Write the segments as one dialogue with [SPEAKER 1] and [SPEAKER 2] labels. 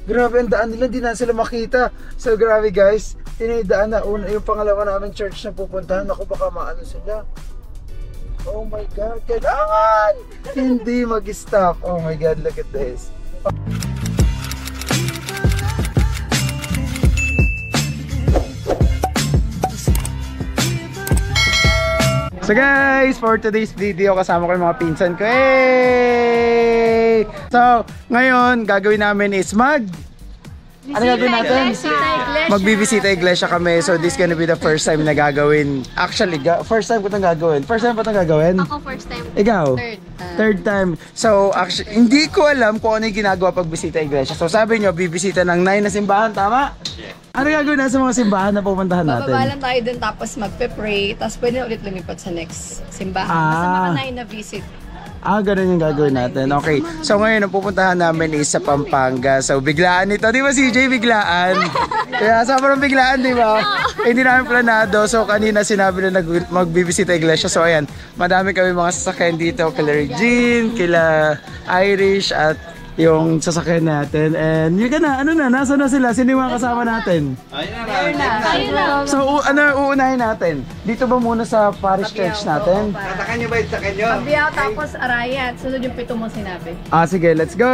[SPEAKER 1] Grabe ang daan nila, hindi na sila makita. So grabe guys, tinidaan na una, yung pangalawa namin church na pupuntahan. Ako baka maano sila. Oh my God, kailangan hindi mag-stop. Oh my God, look at this. So guys, for today's video, kasama ko yung mga pinsan ko. Hey! So, ngayon, gagawin namin is ano gagawin natin? Magbibisita iglesia kami. So, this gonna be the first time na gagawin. Actually, first time ko itong gagawin. First time ba itong gagawin?
[SPEAKER 2] Ako first time.
[SPEAKER 1] Ikaw? Third time. So, actually, hindi ko alam kung ano yung ginagawa pag bisita iglesia. So, sabi nyo, bibisita ng 9 na simbahan, tama? Yeah. Ano gagawin na sa mga simbahan na pupuntahan natin?
[SPEAKER 2] Bababalan tayo dun tapos magpe-pray, tapos pwede na ulit lumipat sa next simbahan. Basta mga 9 na visit.
[SPEAKER 1] Ganun yung gagawin natin. Okay. So ngayon, ang pupuntahan namin is sa Pampanga. So biglaan ito. Di ba CJ, biglaan? Kaya sobrang biglaan, di ba? Hindi namin planado. So kanina sinabi na magbibisita iglesia. So ayan, madami kami mga sasakyan dito. Kila Regine, kila Irish, at yung sasakyan natin. And yun ka na, ano na, nasa na sila? Sino yung mga kasama natin?
[SPEAKER 2] Ayun na.
[SPEAKER 1] So ano uunahin natin? Dito ba muna sa parish church natin?
[SPEAKER 3] Tatakan nyo ba yung sakan nyo?
[SPEAKER 2] Pagbiyaw tapos Arayat. Sunod yung 7 mo sinabi.
[SPEAKER 1] Sige, let's go!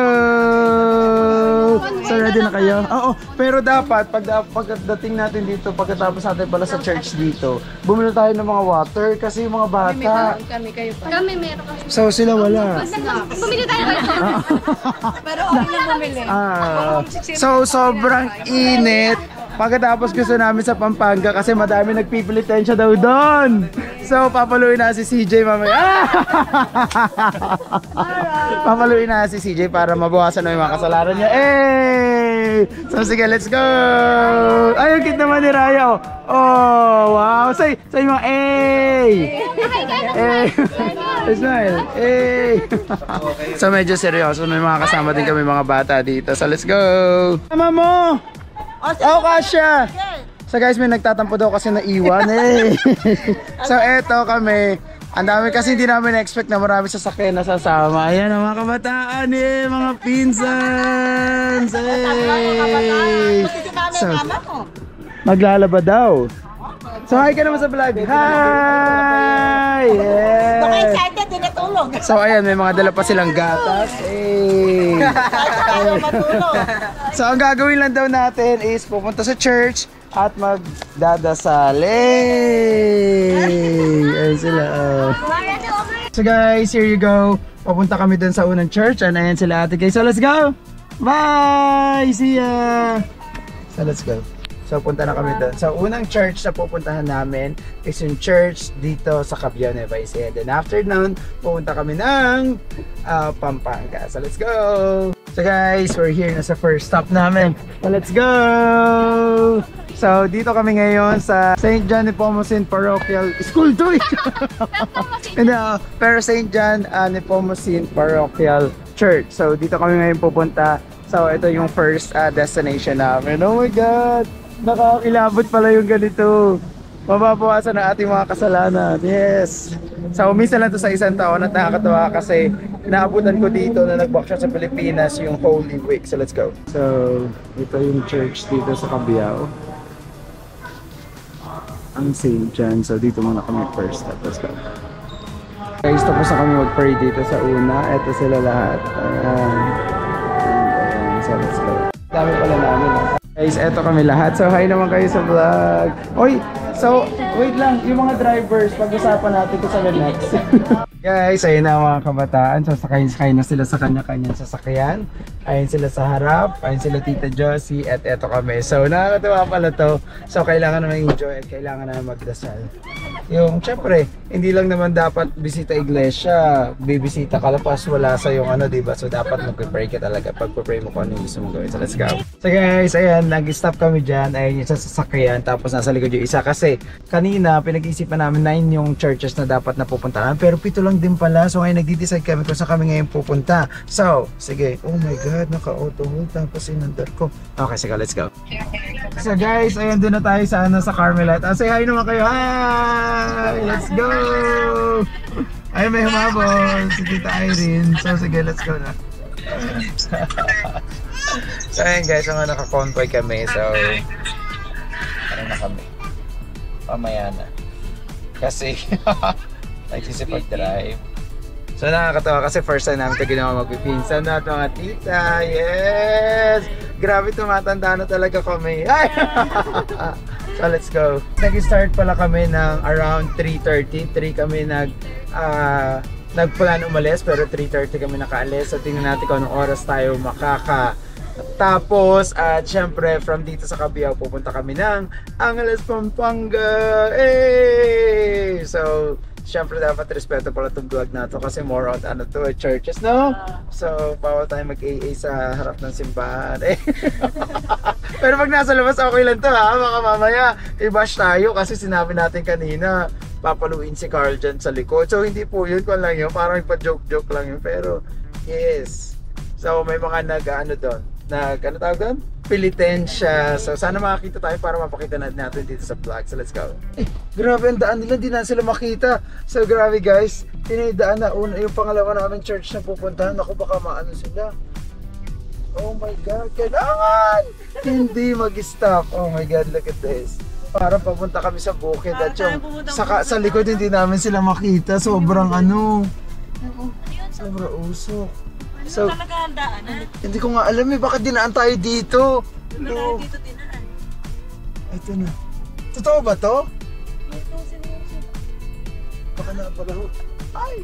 [SPEAKER 1] So ready na kayo? Oo, pero dapat pagdating natin dito, pagkatapos natin pala sa church dito, bumili tayo ng mga water kasi yung mga bata.
[SPEAKER 2] Kami kayo pa. Kami meron kami.
[SPEAKER 1] So sila wala.
[SPEAKER 2] Bumili tayo kayo. Pero okay lang bumili.
[SPEAKER 1] So sobrang init. Pagkatapos gusto namin sa Pampanga kasi madami nagpipilitensya daw doon. So papaluin na si CJ mamaya. Papaluin na si CJ para mabawasan na yung mga kasalanan niya. So sige, let's go. Ay, ang cute naman ni Raya. Oh, wow. Say mga Smile. So medyo seryoso na yung mga kasama din kami mga bata dito. So let's go. Mama mo. Kasha. So guys, may nagtatampo daw kasi naiwan So eto kami. Ang dami kasi hindi namin expect na marami sasakyan na sasama. Ayan ang mga kabataan mga pinsan. So, maglalaba daw. So hi ka naman sa vlog. Hi! Yeah.
[SPEAKER 4] Baka excited, din natulog.
[SPEAKER 1] So ayan, may mga dala pa silang gatas. So ang gagawin lang daw natin is pupunta sa church at magdadasal. Ayan sila. So guys, here you go. Papunta kami dun sa unang church. And ayan sila ate guys. So let's go! Bye! See ya! So let's go. So punta na kami doon. So unang church na pupuntahan namin is yung church dito sa Cabiao, Nueva Ecija. Then after nun, pupunta kami ng Pampanga. So let's go! So guys, we're here na sa first stop namin. So let's go! So dito kami ngayon sa St. John Nepomucene Parochial School to pero St. John Nepomucene Parochial Church. So dito kami ngayon pupunta. So ito yung first destination namin. Oh my God! Nakakilabot pala yung ganito. Mababawasan ang ating mga kasalanan. Yes. So umisa lang to sa isang taon at nakakatawa kasi naabutan ko dito na nag-workshop sa Pilipinas yung Holy Week. So let's go. So ito yung church dito sa Cabiao. Ang St. John. So dito muna kami first step. Let's go. Guys, tapos na kami mag-pray dito sa una. Ito sila lahat. So let's go. Dami pala namin. Guys, eto kami lahat. So hi naman kayo sa vlog. Oy, so wait lang, yung mga drivers, pag-usapan natin ito sa next. Guys, ayun na mga kabataan. So sakay na sila sa kanya-kanyang sasakyan. Ayun sila sa harap, ayun sila Tita Josie, at eto kami. So nakakatawa pala to. So kailangan naman enjoy at kailangan naman magdasal. Yung syempre, hindi lang naman dapat bisita iglesia, bibisita ka lang pas wala sa yung diba? So dapat mag-pray ka talaga. Pag-pray mo kung ano yung gusto mong gawin. So let's go. So guys, ayan, nag-stop kami dyan. Ayun yung sasakyan, tapos nasa likod yung isa. Kasi kanina, pinag-iisipan namin 9 yung churches na dapat na pupuntahan. Pero 7 lang din pala. So ngayon, nagdi-decide kami kung saan kami ngayon pupunta. So, sige. Oh my God, naka-auto hold. Tapos inandar ko. Okay, sige, let's go. So guys, ayan, doon na tayo sa Carmelite. Say hi naman kayo. Hi! Let's go! Ay, may humabol si Tita Irene. So sige, let's go na. So ayun guys, mga naka-convoy kami. So, ano na kami? Pamaya na. Kasi, nagsisipag-drive. So nakakatawa kasi first time namin ito ginawa magpipinsan na mga tita. Yes! Grabe, tumatanda na talaga kami. Ay! So let's go. Nag-start pala kami ng around 3:30. 3 kami nagplan umalis pero 3:30 kami nakaalis. So tingnan natin kung anong oras tayo tapos at syempre from dito sa Cabiao pupunta kami ng Angeles, Pampanga. Hey! So syempre dapat respeto pala itong vlog na to kasi more on ano to, churches, no? So bawal tayo mag-AA sa harap ng simbahan. Pero pag nasa labas okay lang to ha, baka mamaya i-bash tayo kasi sinabi natin kanina papaluin si Carl dyan sa likod. So hindi po yun, kung lang yun, parang pa-joke-joke lang yun. Pero yes, so may mga ano doon, ano tawag doon? Pilitensya. So sana makakita tayo para mapakita natin dito sa vlog. So let's go. Grabe ang daan nila, hindi na sila makita. So grabe guys, tinidaan na yung pangalawa namin church na pupuntahan. Ako baka maano sila. Oh my God, kailangan hindi mag-stop. Oh my God, look at this. Para papunta kami sa bukid at yung sa likod hindi namin sila makita. Sobrang sobrang usok. So, hindi ko nga alam bakit dinaan tayo dito. Ito. Ito na. Totoo ba to? Baka na pala. Ay!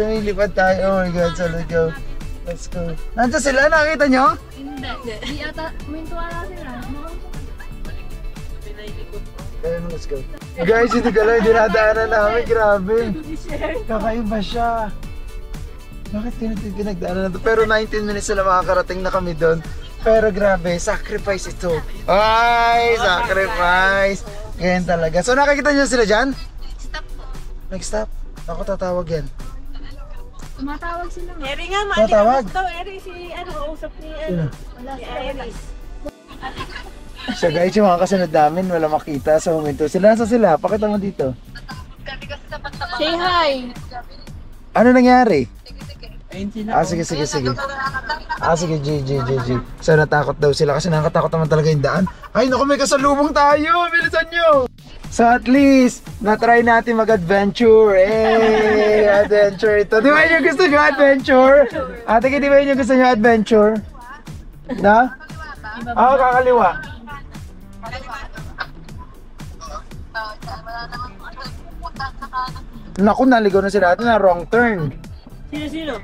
[SPEAKER 1] Lumilipad tayo. Oh my God, so let's go. Let's go. Nandiyan sila? Nakita nyo?
[SPEAKER 2] Hindi. Di ata, mintuala sila.
[SPEAKER 1] Ayun, let's go. Guys, hindi ka lang, dinadaanan namin. Grabe. Kakaiba siya. Bakit pinagdaanan na ito? Pero 19 minutes sila makakarating na kami doon. Pero grabe, sacrifice ito. Ay, sacrifice. Ganyan talaga. So nakikita niyo sila dyan? Nag-stop. Ako tatawag yan.
[SPEAKER 2] Tumatawag sila.
[SPEAKER 3] Eri nga,
[SPEAKER 1] Tatawag?
[SPEAKER 3] Eri si usap ni
[SPEAKER 2] Wala si Iris.
[SPEAKER 1] So guys, yung mga kasunod namin, wala makita. So huminto sila. Nasa sila? Pakita mo dito.
[SPEAKER 2] Say hi!
[SPEAKER 1] Ano nangyari? Sige. Sige, G. So natakot daw sila kasi nakakatakot naman talaga yung daan. Ay naku, may kasalubong tayo! Bilisan nyo! So at least, na-try natin mag-adventure. Adventure ito. Di ba yung gusto nyo adventure? Ate, di ba yung gusto nyo adventure? Na? Oo, kakaliwa. Naku, naligaw na sila natin na wrong turn.
[SPEAKER 3] Sino?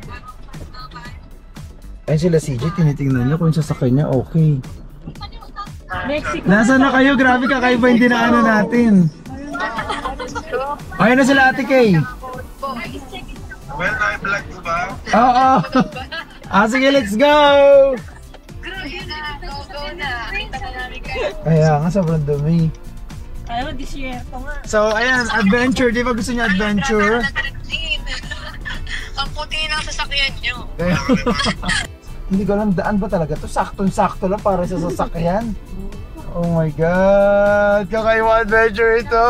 [SPEAKER 1] Ayun sila CJ, tinitingnan niya kung sasakay niya, okay.
[SPEAKER 3] Mexico.
[SPEAKER 1] Nasaan na kayo? Grabe, kakaiba yung dinaanan natin. Ayun na sila Ate Kay.
[SPEAKER 4] Well, na-vlog ko ba?
[SPEAKER 1] Oo. Sige, let's go! Kaya nga, sobrang dumi.
[SPEAKER 3] Ayaw, disyerto nga.
[SPEAKER 1] So, ayan, adventure. Di ba gusto niya adventure?
[SPEAKER 5] Ang puti ng sasakyan nyo.
[SPEAKER 1] Hindi ko alam, daan ba talaga to? Saktong-sakto lang para sa sasakyan. Oh my God! Kakaiba adventure ito!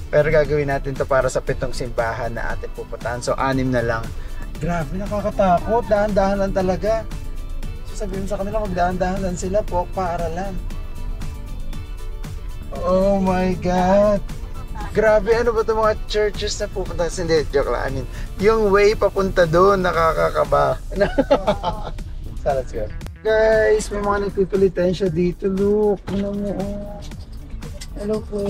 [SPEAKER 1] Pero gagawin natin to para sa 7 simbahan na atin pupuntahan. So, 6 na lang. Grabe, nakakatakot. Dahan-dahan lang talaga. So, sabihin sa kanila, magdahan-dahan lang sila po, paaralan. Oh my God! Grabe, ano ba itong mga churches na pupunta? Hindi, joke lang. I mean, yung way papunta doon, nakakakaba. So, let's go. Guys, may mga nagpipilitensya dito. Look, ano mo. Hello po.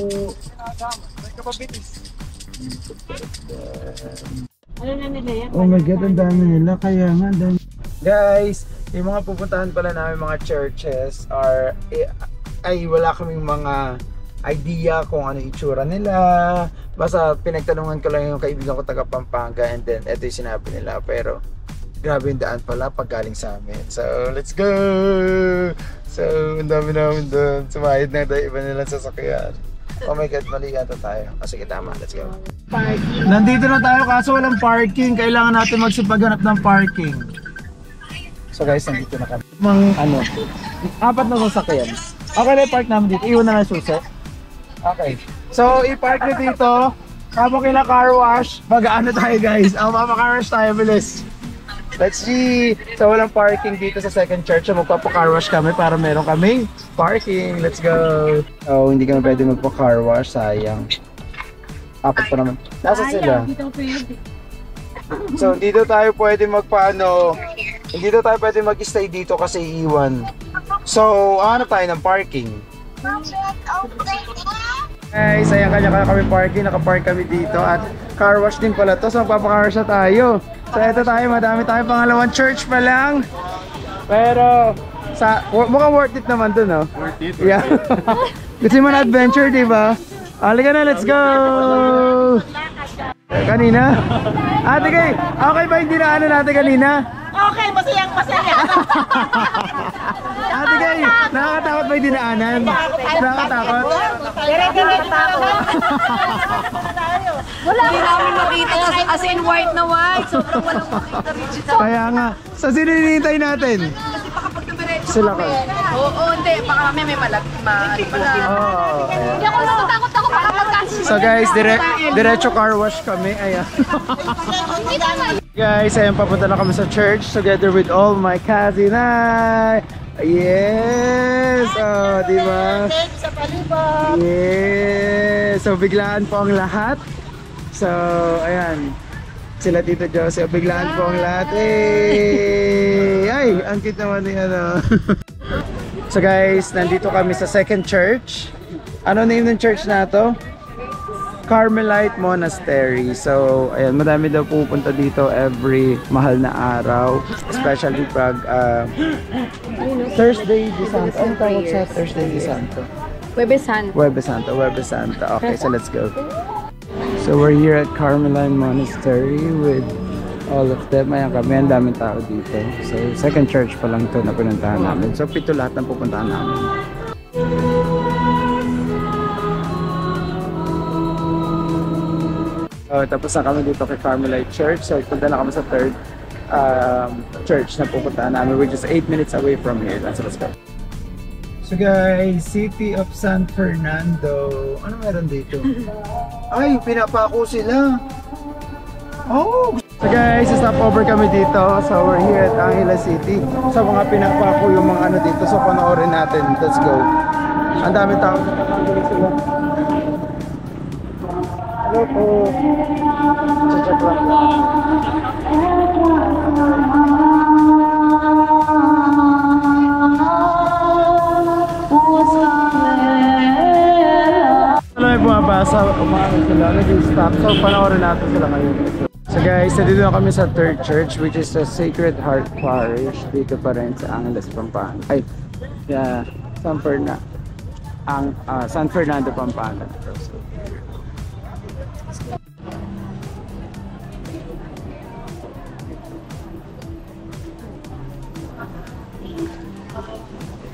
[SPEAKER 3] Ano na nila yan?
[SPEAKER 1] Oh my God, ang dami nila. Kaya nga, dami. Guys, yung mga pupuntahan pala namin mga churches are, ay wala kaming mga idea kung ano itsura nila. Basta pinagtanungan ko lang yung kaibigan ko taga Pampanga and then eto yung sinabi nila. Pero grabe yung daan pala pag galing sa amin. So let's go! So ang dami namin doon. Sumahid na tayo iba nilang sasakyan. Oh my God, mali yata tayo. Sige, tama. Let's go. Nandito na tayo kaso walang parking. Kailangan natin magsipaghanap ng parking. So guys, nandito na kami. Mga 4 na sasakyan. Okay na park namin dito. Iwan na lang susi. Okay. So, i-park nyo dito. Tapos kila car wash. Mag-ano tayo guys? Mapa-car wash tayo, bilis. Let's see. So walang parking dito sa second church. So magpapa-car wash kami para meron kaming parking. Let's go. Oh, hindi kami pwede magpa-car wash. Sayang. Apat pa naman. Nasa sila?
[SPEAKER 3] Dito pwede.
[SPEAKER 1] So dito tayo pwede magpaano. Hindi daw tayo pwede mag-stay dito kasi iiwan. So, hanap tayo ng parking. Guys, ayan kanya-kanya kami parking. Nakapark kami dito at car wash din pala to. So, magpapa-car wash na tayo. So, ito tayo. Madami tayo. Pangalawang church pa lang. Pero, mukhang worth it naman dun, no?
[SPEAKER 4] Worth it.
[SPEAKER 1] Yeah. Kasi man adventure, di ba? Halika na, let's go! Kanina? Ate Kay, okay ba hindi na ano natin kanina?
[SPEAKER 3] Okay, masayang masaya.
[SPEAKER 1] Ate Kay, nakakatakot ba yung dinaanan? Nakakatakot?
[SPEAKER 3] Dire-diret pa ako.
[SPEAKER 2] Hindi namin makita as in white na white. Sobrang walang makita rigid.
[SPEAKER 1] Kaya nga, sa sino hinihintay natin?
[SPEAKER 2] Kasi baka pag dumiretso
[SPEAKER 1] Sila
[SPEAKER 2] kami.
[SPEAKER 1] ka.
[SPEAKER 2] Oo, hindi. Baka kami may pala.
[SPEAKER 1] Oh,
[SPEAKER 2] Hindi ako natatakot ako baka magkasya.
[SPEAKER 1] so guys, diretso car wash kami. Ayan. Guys, ayan, papunta na kami sa church together with all my cousin. Hi! Yes! Oh, di ba? Yes! So, biglaan po ang lahat. So, ayan. Sila Tito Joseph, biglaan po ang lahat. Hey! Ay, ang cute naman ni ano. So guys, nandito kami sa second church. Ano name ng church na to? Carmelite Monastery. So, ayan, madami daw pupunta dito every mahal na araw. Especially pag Thursday de Santo. Ano tawag sa Thursday de Santo?
[SPEAKER 2] Huwebes Santo.
[SPEAKER 1] Huwebes Santo, Huwebes Santo. Okay, so let's go. So we're here at Carmelite Monastery with all of them. Ayan kami, ang daming tao dito. So, second church pa lang to na pinuntahan namin. So, 7 lahat ng pupuntahan namin. Tapos na kami dito kay Carmelite Church. So, punta na kami sa third church na pupuntahan namin, which is 8 minutes away from here. Let's go. So guys, City of San Fernando. Ano meron dito? Ay, pinapako sila. Oh! So guys, stop over kami dito. So we're here at Angeles City. So mga pinapako yung mga ano dito. So panoorin natin. Let's go. Ang dami tao. Sila. Hello po. Check lang. May bumabasa, umaano sila, nag-stop. So panoorin natin sila ngayon. So guys, nandito na kami sa third church, which is the Sacred Heart Parish. Dito pa rin sa Angeles, Pampanga. Ay, San Fernando, Pampanga.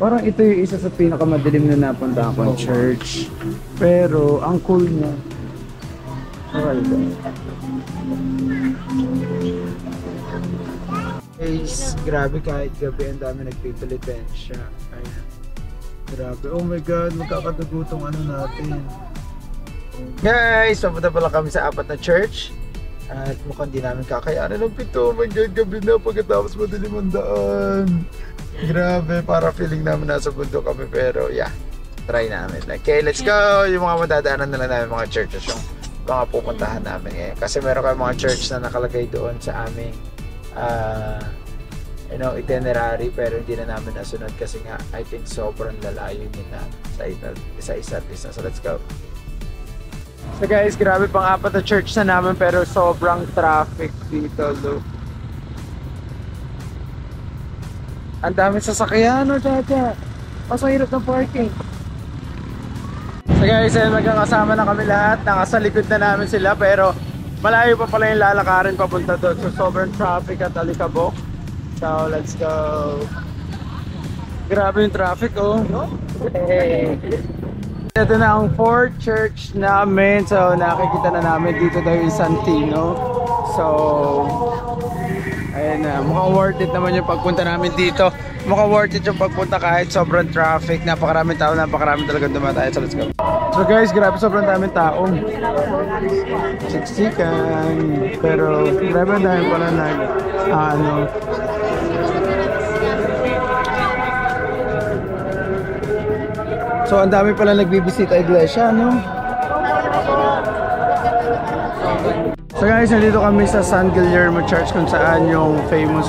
[SPEAKER 1] Parang ito yung isa sa pinakamadilim na napunta akong church. Pero ang cool niya. Guys, grabe kahit gabi ang dami nagpipilipensya. Ayan. Grabe. Oh my god, magkakadugutong ano natin. Guys, papunta pala kami sa 4 na church. At mukhang di namin kakayanan ng 7. Oh my god, gabi na pagkatapos madilim ang daan. Grabe, para feeling namin nasa bundok kami, pero yeah, try namin. Okay, let's go! Yung mga madadaanan na lang namin mga churches, yung mga pupuntahan namin ngayon. Kasi meron kayong mga church na nakalagay doon sa aming itinerary, pero hindi na namin nasunod kasi nga, I think sobrang lalayo nila sa isa't isa. So let's go! So guys, grabe pang 4 na church na namin, pero sobrang traffic dito, look. Ang dami sasakyan, no, Chacha? Mas mahirap ng parking. So guys, ayun, magkakasama na kami lahat. Nakasa likod na namin sila, pero malayo pa pala yung lalakarin papunta doon. So sobrang traffic at alikabok. So let's go. Grabe yung traffic, oh. Hey. Ito na ang 4th church namin. So nakikita na namin dito daw yung Santino. So ayun na, mukhang worth it naman yung pagpunta namin dito. Mukhang worth it yung pagpunta kahit sobrang traffic. Napakaraming tao, napakaraming talagang dumatay. So let's go. So guys, grabe sobrang daming taong siksikan. Pero grabe ang dami pala So ang dami pala nagbibisita iglesia, no? So guys, nandito kami sa San Guillermo Church kung saan yung famous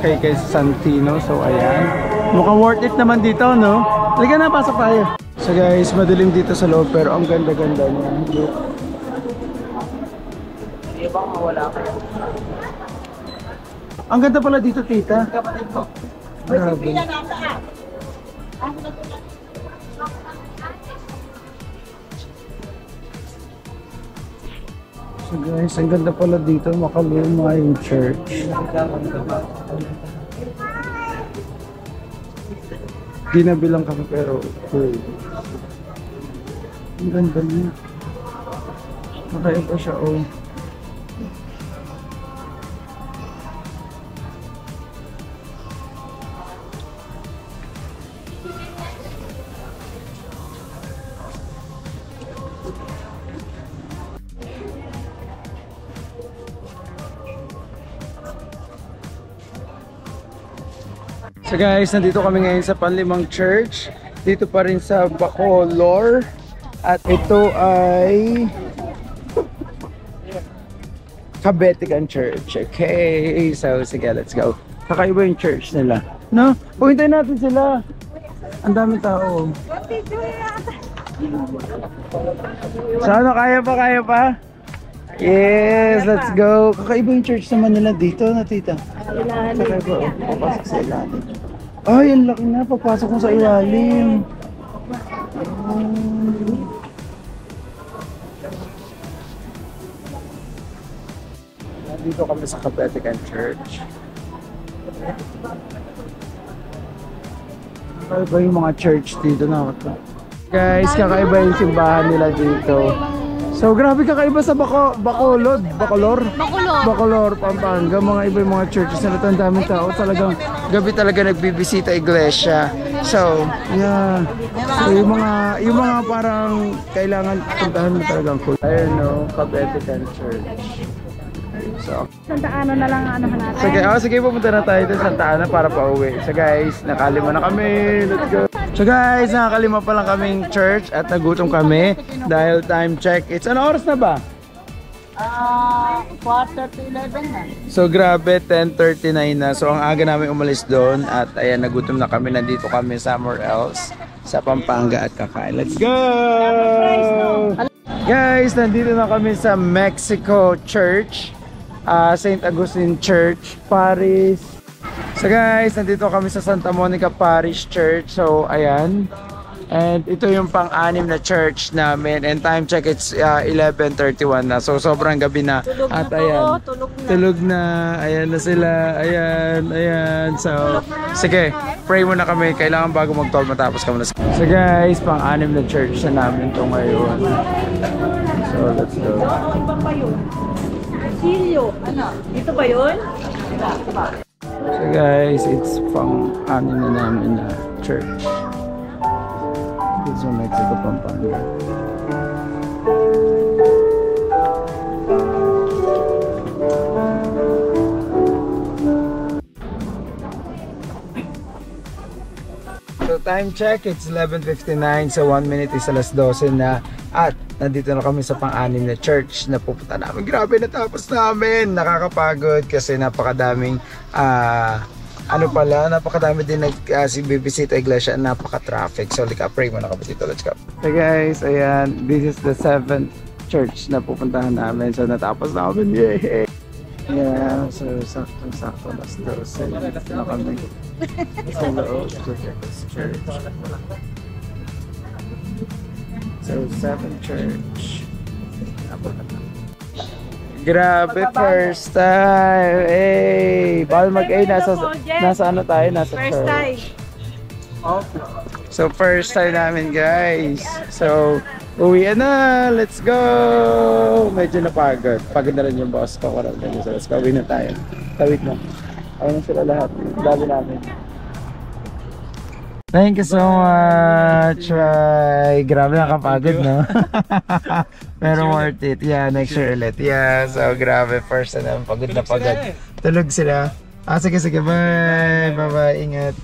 [SPEAKER 1] kay Santino. So ayan, mukhang worth it naman dito, no? Halika na, pasok tayo. So guys, madilim dito sa loob pero ang ganda-ganda niya. Look. Ang ganda pala dito, tita. Grabe. So guys, ang ganda pala dito, makaluma yung church. Di nabilang kami pero cool. Ang ganda niya. Nakaiba siya, oh. So guys, nandito kami ngayon sa Panlimang Church. Dito pa rin sa Bacolor. At ito ay Kabetikan Church. Okay, so sige, let's go. Kakaiba yung church nila. No? Puhintayin natin sila. Ang daming tao. Sana kaya pa, kaya pa? Yes, let's go. Kakaiba yung church naman nila dito, na tita. Kakaiba, oh. Papasok sa ilalim. Ay, ang laki na. Papasok mo sa ilalim. Nandito kami sa Kabetikan Church. Kakaiba yung mga church dito na. Guys, kakaiba yung simbahan nila dito. So grabe kakaiba sa Bacolor, Pampanga. Mga iba yung mga churches na ang daming tao. Talagang gabi talaga nagbibisita iglesia. So, yeah. So yung mga parang kailangan puntahan mo talagang cool. Ayun, no, Kabetikan Church. So,
[SPEAKER 3] Santa Ana na lang hanahan natin.
[SPEAKER 1] sige, pupunta na tayo sa Santa Ana para pauwi. So guys, nakalima na kami. Let's go. So guys, nakakalima pa lang kaming church at nagutom kami dahil time check. It's ano oras na ba?
[SPEAKER 3] 4:11 na.
[SPEAKER 1] So grabe, 10:39 na. So ang aga namin umalis doon at ayan, nagutom na kami. Nandito kami somewhere else sa Pampanga at kakain. Let's go! Guys, nandito na kami sa Mexico Church, St. Augustine Church, Paris. So guys, nandito kami sa Santa Monica Parish Church. So ayan. And ito yung pang-anim na church namin. And time check, it's 11:31 na. So sobrang gabi na. At ayan, tulog na. Ayan na sila. Ayan. So sige, pray muna kami. Kailangan bago mag-12 matapos kami na. So guys, pang-anim na church na namin ito ngayon. So let's go.
[SPEAKER 3] Silyo, ano? Dito ba yun?
[SPEAKER 1] So guys, it's pang-anim na namin na church. It's from Mexico, Pampanga. So time check, it's 11:59. So 1 minute is alas 12 na. At nandito na kami sa pang-anim na church na pupunta namin. Grabe, natapos namin. Nakakapagod kasi napakadaming napakadami din bibisita iglesia at napaka-traffic. So pray muna kami dito. Let's go. So guys, ayan, this is the 7th church na pupuntahan namin. So natapos namin. Yay! Yeah, so sakto alas 12. Dito na kami sa loob sa church. So 7th church. Grabe, first time. Hey, bawal nasa ano tayo, nasa
[SPEAKER 3] First time.
[SPEAKER 1] church. So first time namin, guys. So uwi na, let's go. Medyo napagod. Pagod na rin yung boss ko. So let's go, uwi na tayo. Tawid na. Ayun na sila lahat. Dali namin. Thank you so much. Ay, grabe nakapagod, no? Pero worth it. Yeah, next year ulit. Yeah, so grabe. First na pagod na pagod. Tulog sila. Sige, bye. Bye-bye. Ingat.